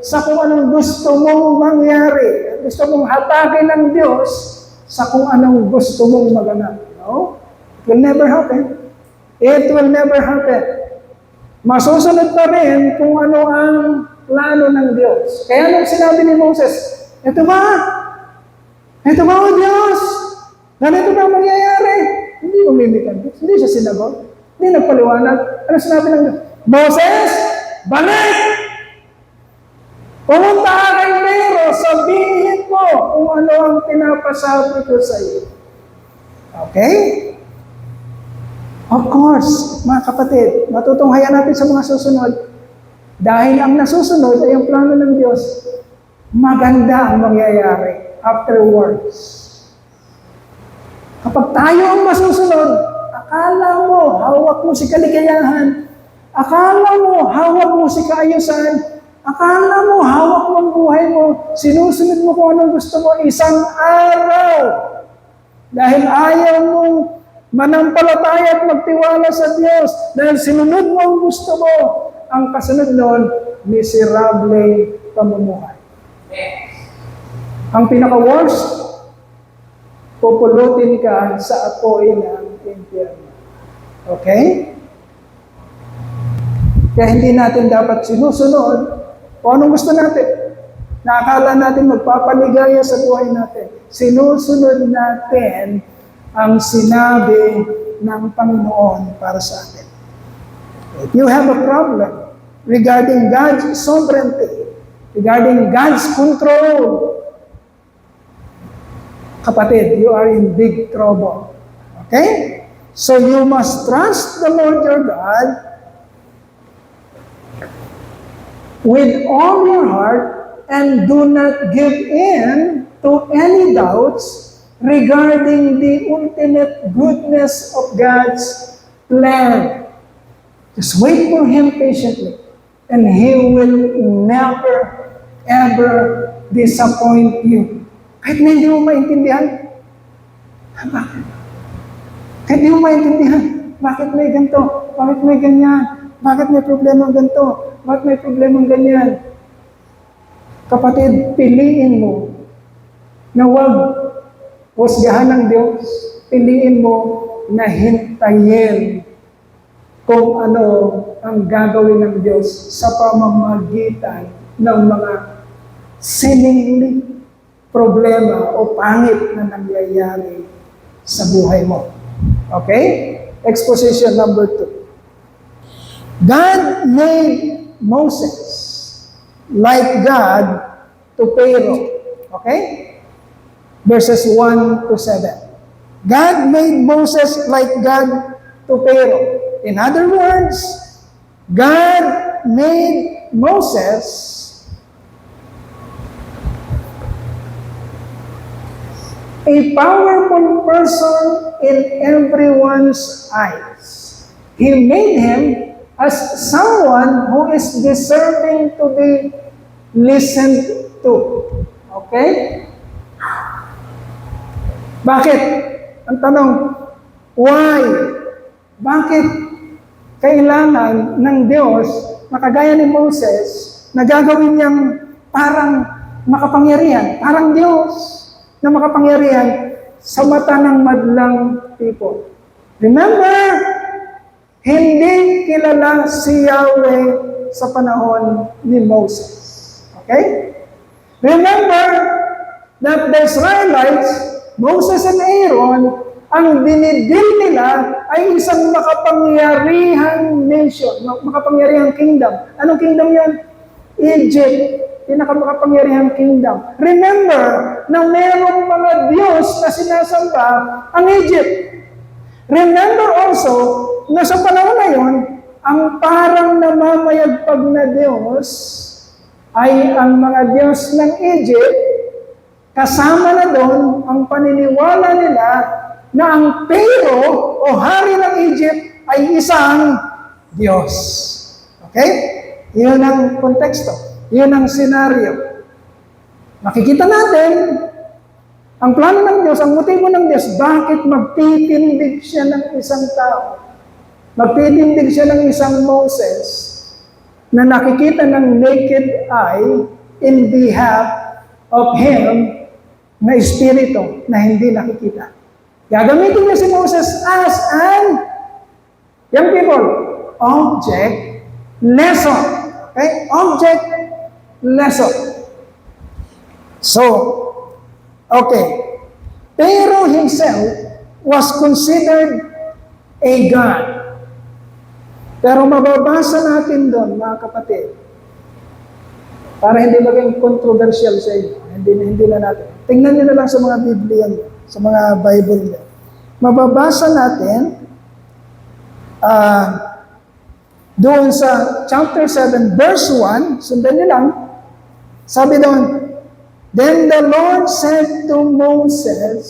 sa kung anong gusto mong mangyari. Gusto mong hatakin ng Diyos sa kung anong gusto mong maganap. No? It will never happen. It will never happen. Masusunod pa rin kung ano ang plano ng Diyos. Kaya nung sinabi ni Moses, ito ba? Ito ba o Diyos? Ganito ba mangyayari? Hindi umimik ang Diyos. Hindi siya sinagot. Hindi nagpaliwanag. Ano sinabi ng Diyos? Moses, balik! Pumunta ka kay Nero, sabihin mo kung ano ang pinapasabi ko sa iyo. Okay? Of course, mga kapatid, matutunghayan natin sa mga susunod. Dahil ang nasusunod ay ang plano ng Diyos, maganda ang mangyayari afterwards. Kapag tayo ang masusunod, akala mo, hawak mo si kaligayahan, akala mo, hawak mo si kaayusan, akala mo, hawak mo ang buhay mo, sinusunod mo kung anong gusto mo, isang araw. Dahil ayaw mong manampalataya at magtiwala sa Diyos, dahil sinunod mo ang gusto mo, ang kasunod noon, miserable pamumuhay. Ang pinaka-worst, pupulutin ka sa apoy ng impyerno. Okay? Kaya hindi natin dapat sinusunod kung anong gusto natin. Nakakala natin magpapaligaya sa buhay natin. Sinusunod natin ang sinabi ng Panginoon para sa atin. If you have a problem regarding God's sovereignty, regarding God's control, kapatid, you are in big trouble. Okay? So you must trust the Lord your God with all your heart and do not give in to any doubts regarding the ultimate goodness of God's plan. Just wait for Him patiently, and He will never, ever disappoint you. Kahit na hindi mo maintindihan, bakit? Kahit hindi mo maintindihan, bakit may ganito? Bakit may ganyan? Bakit may problema ganito? Bakit may problema ganyan? Kapatid, piliin mo na huwag husgahan ng Diyos. Piliin mo na hintayin kung ano ang gagawin ng Diyos sa pamamagitan ng mga seemingly problema o pangit na nangyayari sa buhay mo. Okay? Exposition number 2. God made Moses like God to Pharaoh. Okay? Verses 1 to 7. God made Moses like God to Pharaoh. In other words, God made Moses a powerful person in everyone's eyes. He made him as someone who is deserving to be listened to. Okay? Bakit? Ang tanong, why? Bakit kailangan ng Diyos na kagaya ni Moses na gagawin niyang parang makapangyarihan, parang Diyos na makapangyarihan sa mata ng madlang people? Remember, hindi kilala si Yahweh sa panahon ni Moses. Okay? Remember that the Israelites, Moses and Aaron, ang dinidil nila ay isang makapangyarihang nation, makapangyarihang kingdom. Anong kingdom yan? Egypt. Pinakamakapangyarihang kingdom. Remember na mayroong mga Diyos na sinasamba ang Egypt. Remember also na sa panahon na yon, ang parang namamayagpag na Diyos ay ang mga Diyos ng Egypt. Kasama na doon ang paniniwala nila na ang Pharaoh o hari ng Egypt ay isang Diyos. Okay? Yun ang konteksto. Yun ang senaryo. Makikita natin ang plano ng Diyos, ang motibo ng Diyos, bakit magtitindig siya ng isang tao. Magtitindig siya ng isang Moses na nakikita ng naked eye in behalf of him na espiritu na hindi nakikita. Gagamitin niya si Moses as an, young people, object lesson. Okay? Object lesson. So, okay. Pharaoh himself was considered a god. Pero mababasa natin doon, mga kapatid, para hindi maging controversial sa inyo. Hindi na natin. Tingnan niyo na lang sa mga Biblia niyo, sa mga Bible niyo. Mababasa natin doon sa chapter 7, verse 1, sundan niyo lang, sabi doon, "Then the Lord said to Moses,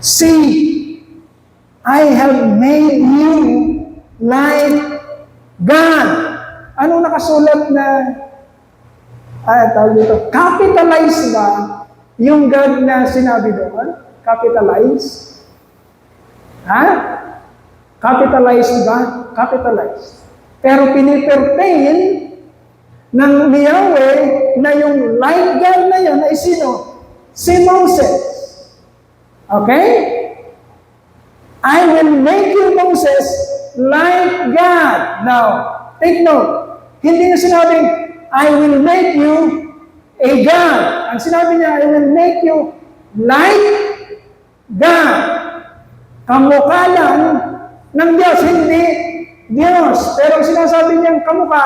See, I have made you like God." Ano nakasulat na tawag dito? Capitalize ba yung God na sinabi doon? Capitalize? Ha? Capitalize ba? Capitalize. Pero pinipertain ng Yahweh na yung like God na yun ay sino? Si Moses. Okay? I will make you, Moses, like God. Now, take note. Hindi na sinabing, I will make you a God. Ang sinabi niya, I will make you like God. Kamukha lang ng Diyos, hindi Diyos. Pero ang sinasabi niyang kamukha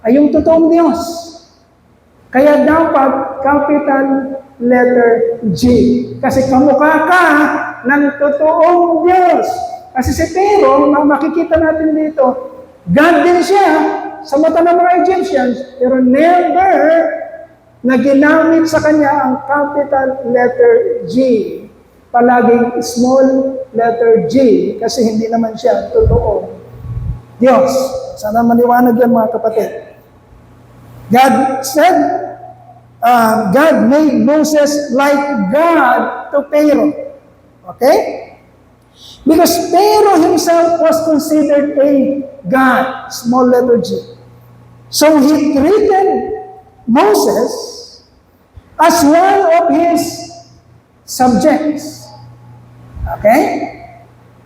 ay yung totoong Diyos. Kaya dapat capital letter G. Kasi kamukha ka ng totoong Diyos. Kasi si Pharaoh, makikita natin dito, God din siya sa mata ng mga Egyptians, pero never na ginamit sa kanya ang capital letter G. Palaging small letter G kasi hindi naman siya totoo Diyos. Sana maniwanag yan, mga kapatid. God said, God made Moses like God to Pharaoh. Okay? Because Pharaoh himself was considered a God, small letter G. So he treated Moses as one of his subjects. Okay?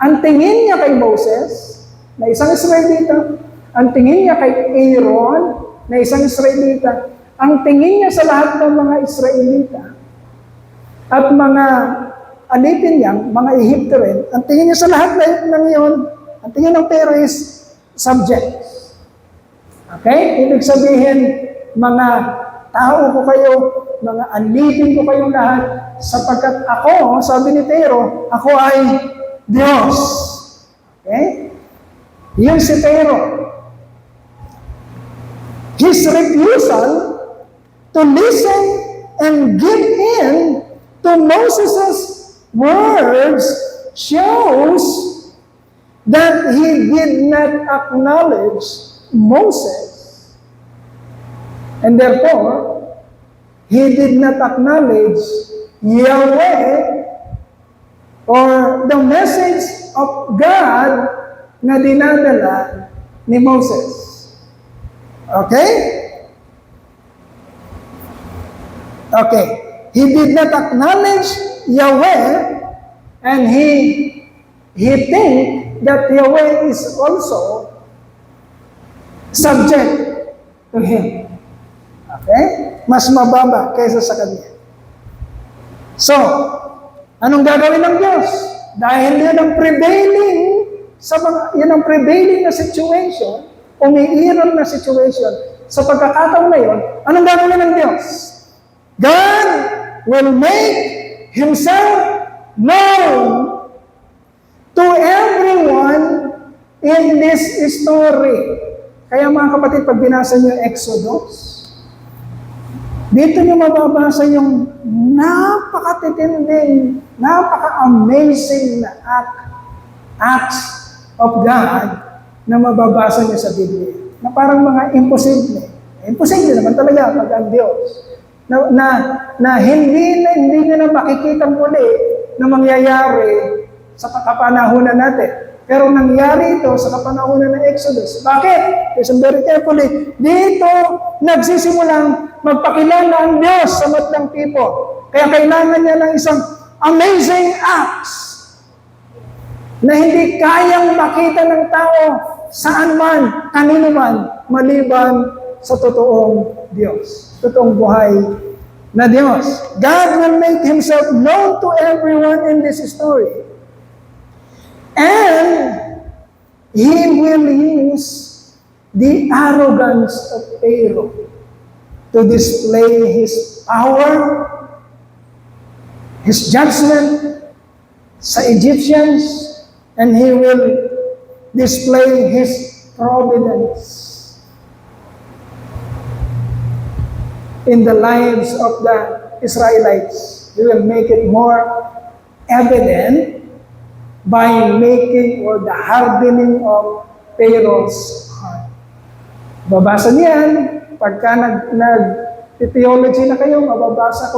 Ang tingin niya kay Moses, na isang Israelita, ang tingin niya kay Aaron, na isang Israelita, ang tingin niya sa lahat ng mga Israelita, at mga alipin niyang, mga Ehipto rin, ang tingin niya sa lahat ng iyon, ang tingin ng Pharaoh is subjects. Okay? Ibig sabihin, mga tao ko kayo, mga alipin ko kayong lahat, sapagkat ako, sabi ni Pharaoh, ako ay Diyos. Okay? Yun si Pharaoh. His refusal to listen and give in to Moses' words shows that he did not acknowledge Moses. And therefore, he did not acknowledge Yahweh or the message of God na dinadala ni Moses. Okay? Okay. He did not acknowledge Yahweh, and he think that Yahweh is also subject to him. Okay? Mas mababa kaysa sa kanya. So, anong gagawin ng Diyos? Dahil yun ang prevailing yun ang prevailing na situation, umiiral na situation, sa pagkakataon na yun, anong gagawin ng Diyos? God will make Himself known to everyone in this story. Kaya mga kapatid, pag binasa niyo Exodus, dito niyo mababasa yung napakatitinding, napaka-amazing na acts of God na mababasa niyo sa Biblia. Na parang mga imposible. Imposible naman talaga pag ang Diyos. Na hindi niyo na makikita muli na mangyayari sa kapanahunan natin. Pero nangyari ito sa kapanahunan ng Exodus. Bakit? Listen very carefully. Dito nagsisimulang magpakilala ang Diyos sa matang people. Kaya kailangan niya ng isang amazing acts na hindi kayang makita ng tao saan man, kanino man, maliban sa totoong Diyos. Totoong buhay na Diyos. God will make Himself known to everyone in this story. And He will use the arrogance of Pharaoh to display His power, His judgment sa Egyptians, and He will display His providence in the lives of the Israelites. He will make it more evident by making or the hardening of Pharaoh's heart. Babasa niyan, pagka nag-theology na kayo, mababasa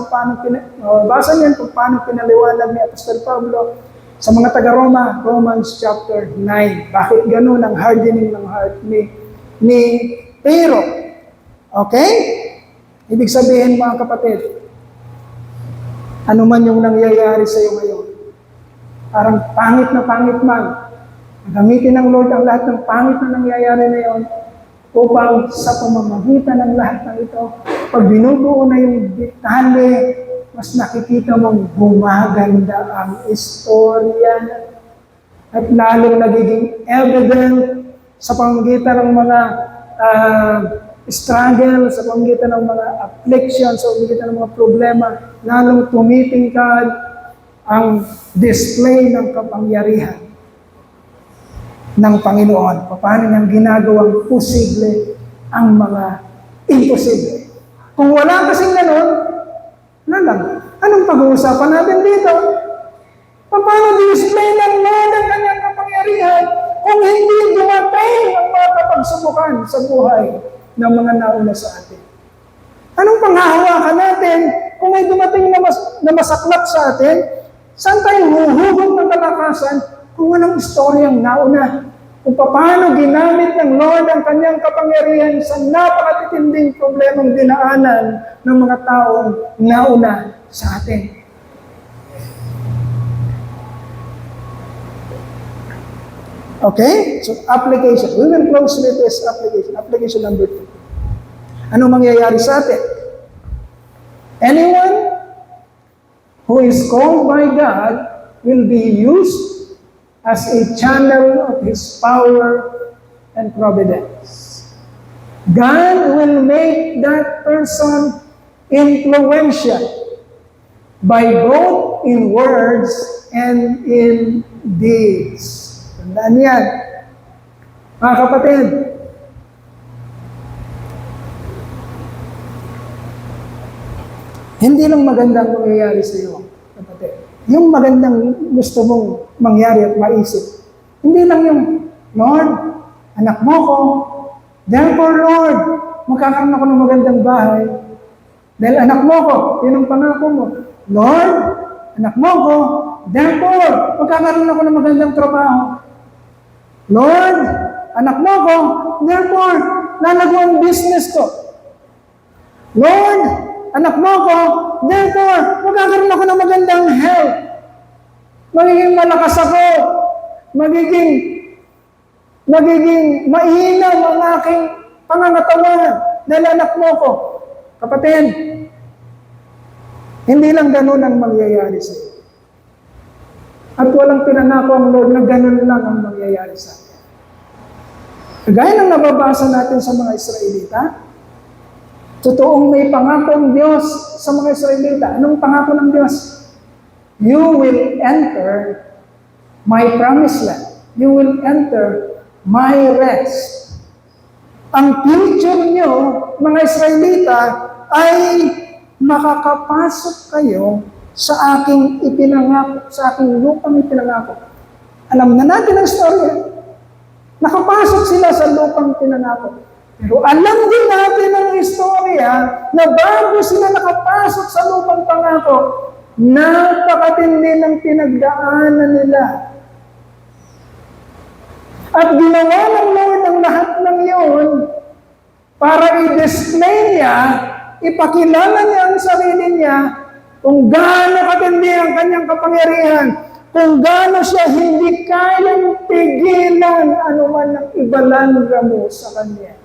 niyan kung paano pinaliwanag ni Apostol Pablo sa mga taga-Roma, Romans chapter 9. Bakit ganun ang hardening ng heart ni Pharaoh? Okay? Ibig sabihin mga kapatid, ano man yung nangyayari sa iyo ngayon, parang pangit man, gamitin ng Lord ang lahat ng pangit na nangyayari na yon upang sa pamamagitan ng lahat ng ito, pag binubuo na yung detalye, mas nakikita mong gumaganda ang istorya at lalong nagiging evident sa pamamagitan ng mga struggle, sa pamamagitan ng mga affliction, sa pamamagitan ng mga problema, lalong tumitingkad ang display ng kapangyarihan ng Panginoon. Paano niyang ginagawang posible ang mga imposible. Kung wala kasing ganun, anong pag-uusapan natin dito? Paano display ng Lord ang kanyang kapangyarihan kung hindi dumating ang mga kapagsubukan sa buhay ng mga nauna sa atin? Anong panghahawakan natin kung may dumating na masaklap sa atin? Saan tayo huhugog ng kalakasan kung walang istoryang nauna? Kung paano ginamit ng Lord ang kanyang kapangyarihan sa napakatitinding problemang dinaanan ng mga taong nauna sa atin. Okay? So, application. We will close with this application. Application number 2. Ano mangyayari sa atin? Anyone who is called by God will be used as a channel of His power and providence. God will make that person influential by both in words and in deeds. Tandaan yan. Mga kapatid, hindi lang magandang mangyayari sa iyo, kapatid. Yung magandang gusto mong mangyari at maisip. Hindi lang yung, Lord, anak mo ko. Therefore, Lord, magkakaroon ako ng magandang bahay. Dahil anak mo ko, yun ang pangako mo. Lord, anak mo ko. Therefore, magkakaroon ako ng magandang trabaho. Lord, anak mo ko. Therefore, lalago ang business ko. Lord, anak mo ko. Therefore, magkakaroon ako ng magandang health. Magiging malakas ako. Magiging mainam ang aking pangangatawan dahil anak mo ko. Kapatid, hindi lang ganun ang mangyayari sa iyo. At walang pinangako ang Lord na ganun lang ang mangyayari sa iyo. Kagaya ng nababasa natin sa mga Israelita, totoong may pangako ang Diyos sa mga Israelita. Anong pangako ng Diyos? You will enter my promised land. You will enter my rest. Ang future nyo, mga Israelita, ay makakapasok kayo sa aking ipinangako, sa aking lupang ipinangako. Alam na natin ang storya. Nakapasok sila sa lupang pinangako. Pero alam din natin ang istorya na bago sila nakapasok sa lupang pangako, napakatindi ng pinagdaanan nila. At ginawa ng Lord ang lahat ng yun para i-display niya, ipakilala niya ang sarili niya kung gaano katindi ang kanyang kapangyarihan, kung gaano siya hindi kayang pigilan anuman ang ibalangga mo sa kanya.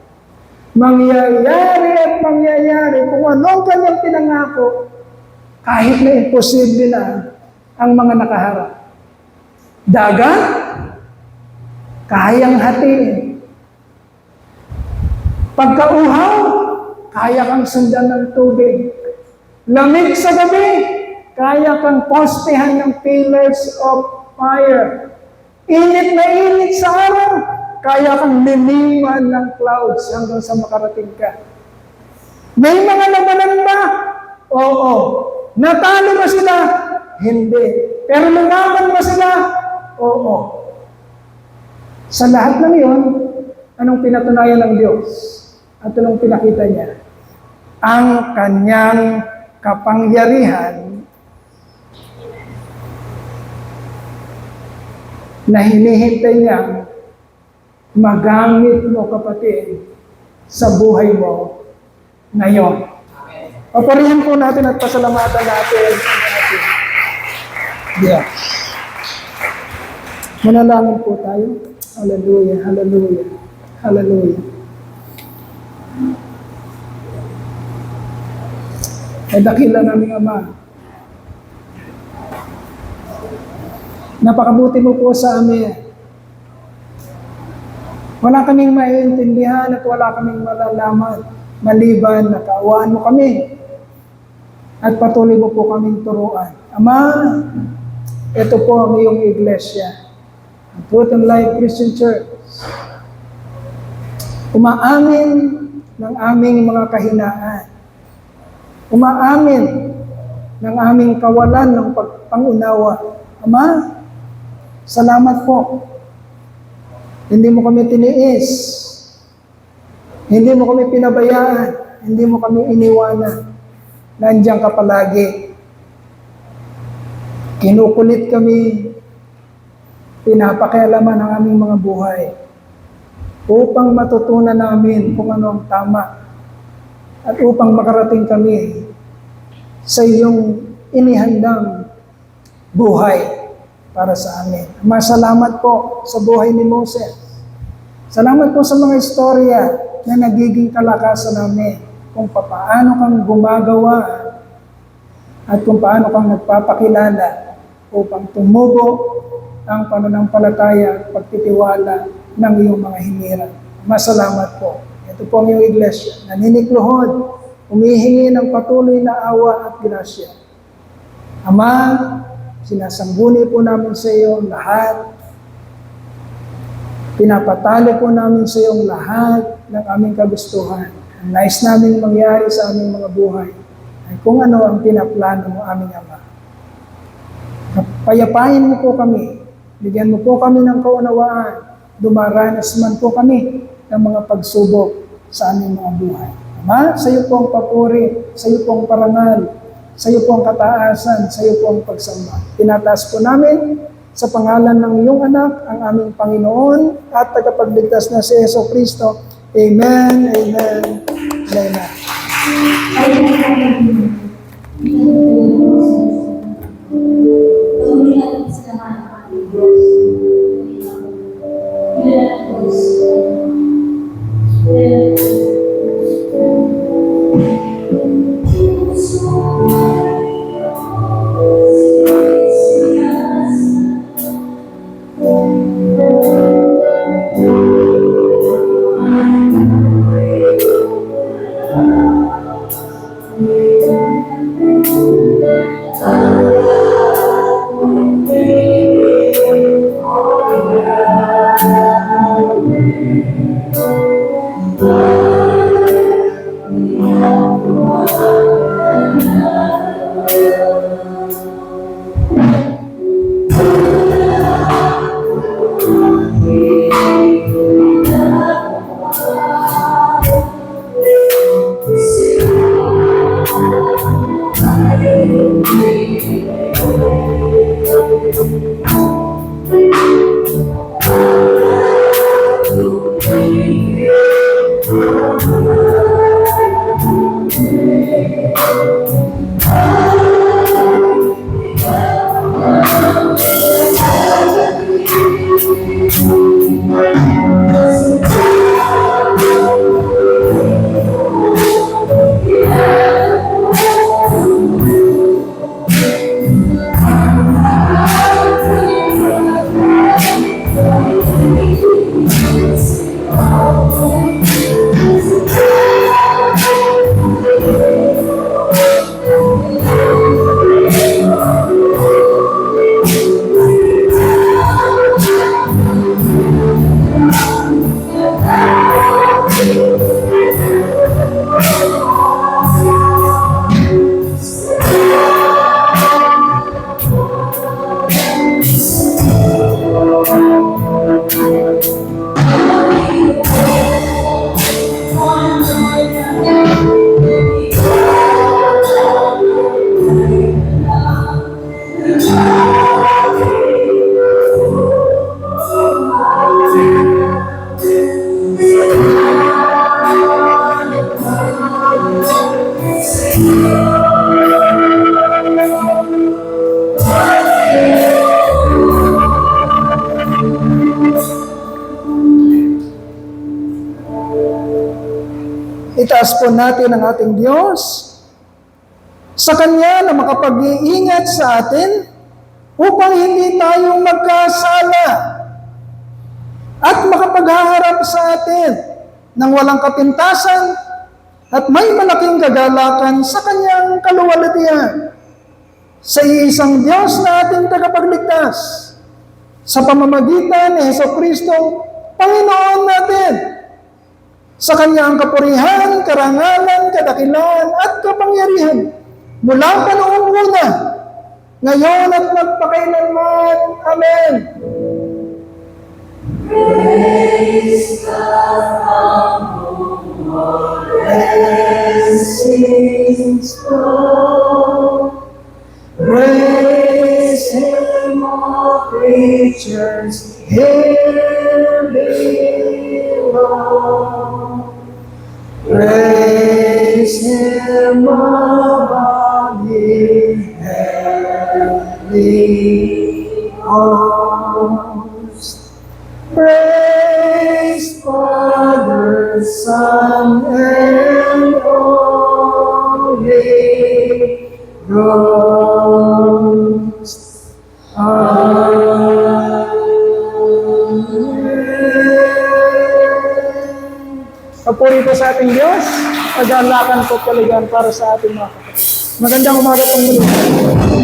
Mangyayari at mangyayari kung anong kanyang pinangako, kahit na imposible na ang mga nakaharap. Dagat, kayang hatiin. Pagkauhaw, kaya kang sundan ng tubig. Lamig sa gabi, kaya kang postehan ng pillars of fire. Init na init sa araw, kaya kang liliman ng clouds hanggang sa makarating ka. May mga labanan ba? Oo. Natalo ba sila? Hindi. Pero lumaban ba sila? Oo. Sa lahat ng iyon, anong pinatunayan ng Diyos? At anong pinakita niya? Ang kanyang kapangyarihan na hinihintay niya magamit mo, kapatid, sa buhay mo ngayon. Paparihan po natin at pasalamatan natin ang ating Diyos. Manalangin po tayo. Hallelujah, hallelujah, hallelujah. Ay dakila naming Ama, napakabuti mo po sa amin. Wala kaming maiintindihan at wala kaming malalaman maliban na kaawaan mo kami at patuloy mo po kaming turuan. Ama, ito po ang iyong iglesia, ang Truth and Life Christian Church. Umaamin ng aming mga kahinaan. Umaamin ng aming kawalan ng pagpangunawa. Ama, salamat po. Hindi mo kami tiniis. Hindi mo kami pinabayaan. Hindi mo kami iniwanan. Nandiyan ka palagi. Kinukulit kami. Pinapakialaman ang aming mga buhay upang matutunan namin kung ano ang tama at upang makarating kami sa iyong inihandang buhay para sa amin. Masalamat po sa buhay ni Moses. Salamat po sa mga istorya na nagiging kalakasan namin kung paano kang gumagawa at kung paano kang nagpapakilala upang tumubo ang pananampalataya at pagtitiwala ng iyong mga hinirang. Masalamat po. Ito po ang iyong iglesia. Naninikluhod, humihingi ng patuloy na awa at grasya. Ama, sinasangguni po namin sa iyo lahat Pinapatalo po namin sa iyong lahat ng aming kagustuhan. Ang nais namin mangyari sa aming mga buhay ay kung ano ang pinaplano mo aming Ama. Payapain mo po kami. Bigyan mo po kami ng kaunawaan. Dumaranas man po kami ng mga pagsubok sa aming mga buhay. Ama, sa iyo po ang papuri, sa iyo po ang parangal, sa iyo po ang kataasan, sa iyo po ang pagsamba. Tinataas po namin sa pangalan ng iyong anak, ang aming Panginoon at tagapagligtas na si Yeso Kristo. Amen, amen, amen. Itaas po natin ang ating Diyos sa Kanya na makapag-iingat sa atin upang hindi tayo magkasala at makapaghaharap sa atin ng walang kapintasan at may malaking kagalakan sa Kanyang kaluwalhatian. Sa iisang Diyos na ating tagapagligtas sa pamamagitan ni Hesus Kristo, Panginoon natin. Sa Kanya ang kapurihan, karangalan, kadakilaan at kapangyarihan mula pa noong una, ngayon at magpakailanman. Amen. Praise God, blessings flow. Praise Him, all creatures here below. Praise Him above the heavenly hosts. Praise Father, Son, and Holy Ghost. Amen. Papuri po sa ating Diyos, pagalakan po kaligan para sa ating mga kapatid. Magandang umaga pong muli.